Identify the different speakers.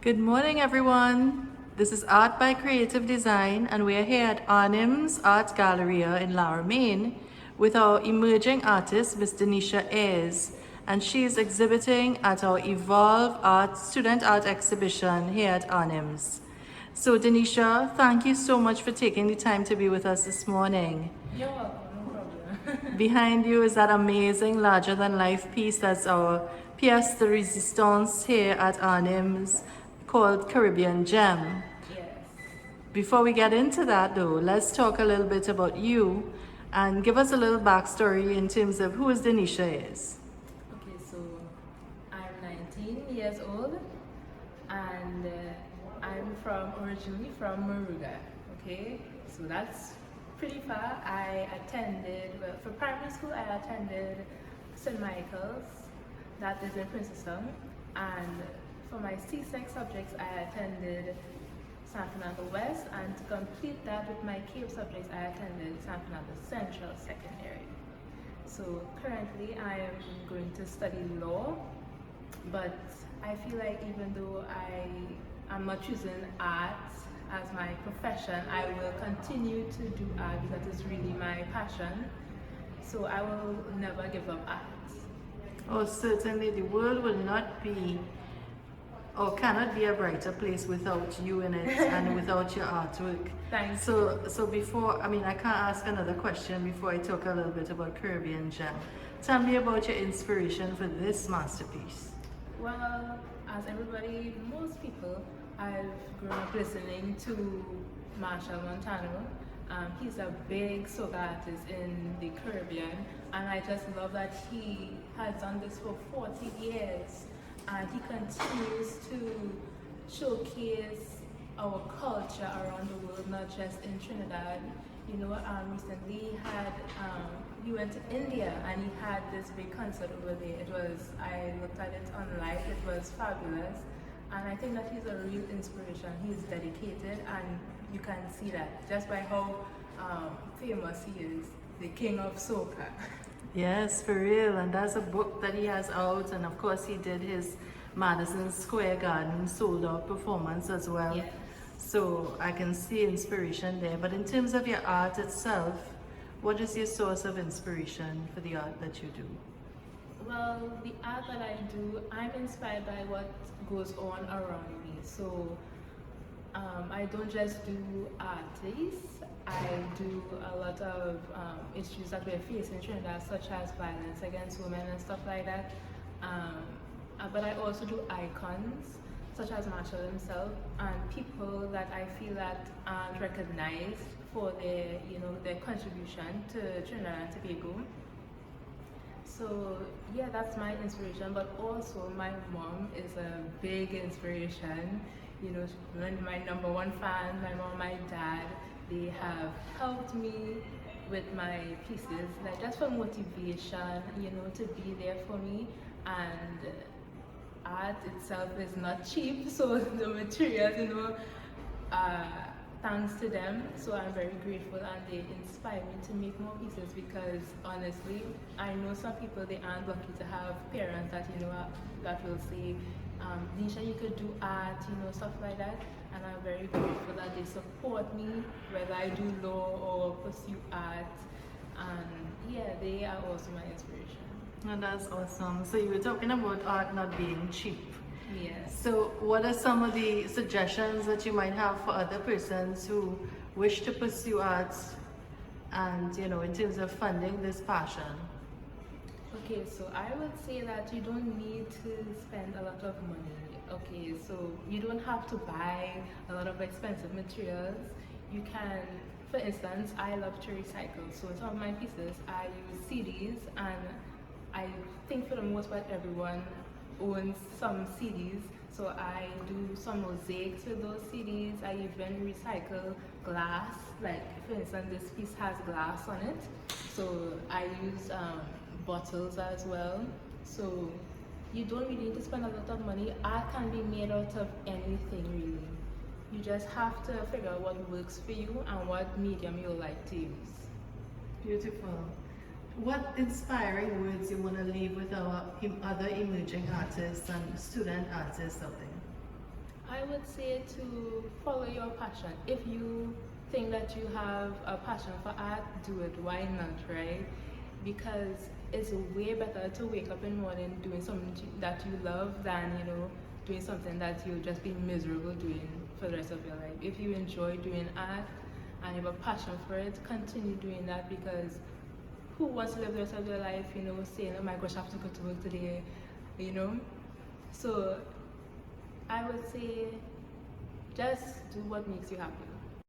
Speaker 1: Good morning, everyone. This is Art by Creative Design, and we're here at Arnim's Art Galleria in Lower Main with our emerging artist, Miss Deneisha Ayers, and she is exhibiting at our Evolve Art Student Art Exhibition here at Arnim's. So, Deneisha, thank you so much for taking the time to be with us this morning.
Speaker 2: You're welcome, no problem.
Speaker 1: Behind you is that amazing larger than life piece that's our pièce de résistance here at Arnim's called Caribbean Gem.
Speaker 2: Yes.
Speaker 1: Before we get into that though, let's talk a little bit about you and give us a little backstory in terms of who is Deneisha is.
Speaker 2: Okay, so I'm 19 years old and I'm originally from Moruga. Okay, so that's pretty far. For primary school, I attended St. Michael's, that is in Princeton, and for my C-Sec subjects, I attended San Fernando West, and to complete that with my Cape subjects, I attended San Fernando Central Secondary. So currently I am going to study law, but I feel like even though I am not choosing art as my profession, I will continue to do art because it's really my passion. So I will never give up art.
Speaker 1: Oh, certainly the world will not be or cannot be a brighter place without you in it and without your artwork.
Speaker 2: Thanks.
Speaker 1: So before, I can't ask another question before I talk a little bit about Caribbean Gem. Tell me about your inspiration for this masterpiece.
Speaker 2: Well, as everybody, most people, I've grown up listening to Marshall Montano. He's a big soca artist in the Caribbean, and I just love that he has done this for 40 years, and he continues to showcase our culture around the world, not just in Trinidad. Recently he went to India and he had this big concert over there. I looked at it online, it was fabulous. And I think that he's a real inspiration. He's dedicated, and you can see that just by how famous he is, the king of soca.
Speaker 1: Yes, for real. And that's a book that he has out. And of course, he did his Madison Square Garden sold out performance as well.
Speaker 2: Yes.
Speaker 1: So I can see inspiration there. But in terms of your art itself, what is your source of inspiration for the art that you do?
Speaker 2: Well, the art that I do, I'm inspired by what goes on around me. So I don't just do artists, I do a lot of issues that we're facing in Trinidad, such as violence against women and stuff like that. But I also do icons, such as Marshall himself, and people that I feel that aren't recognized for their contribution to Trinidad and Tobago. So yeah, that's my inspiration, but also my mom is a big inspiration. My number one fan, my mom, my dad, they have helped me with my pieces, like just for motivation, to be there for me. And art itself is not cheap, so the materials, uh, thanks to them. So I'm very grateful, and they inspire me to make more pieces because honestly, I know some people, they aren't lucky to have parents that that will say, Deneisha, you could do art, stuff like that. And I'm very grateful that they support me whether I do law or pursue art. And yeah, they are also my inspiration.
Speaker 1: Oh, that's awesome. So you were talking about art not being cheap.
Speaker 2: Yes.
Speaker 1: So what are some of the suggestions that you might have for other persons who wish to pursue arts and, in terms of funding this passion?
Speaker 2: Okay, so I would say that you don't need to spend a lot of money. Okay, so you don't have to buy a lot of expensive materials. You can, for instance, I love to recycle. So some of my pieces, I use CDs, and I think for the most part everyone owns some CDs. So I do some mosaics with those CDs. I even recycle glass. Like for instance, this piece has glass on it. So I use bottles as well. So you don't really need to spend a lot of money. Art can be made out of anything really. You just have to figure out what works for you and what medium you like to use.
Speaker 1: Beautiful. What inspiring words you want to leave with our other emerging artists and student artists out there?
Speaker 2: I would say to follow your passion. If you think that you have a passion for art, do it. Why not, right? Because it's way better to wake up in the morning doing something that you love than, doing something that you'll just be miserable doing for the rest of your life. If you enjoy doing art and you have a passion for it, continue doing that because who wants to live the rest of their life, saying, oh my gosh, I have to go to work today, you know? So I would say just do what makes you happy.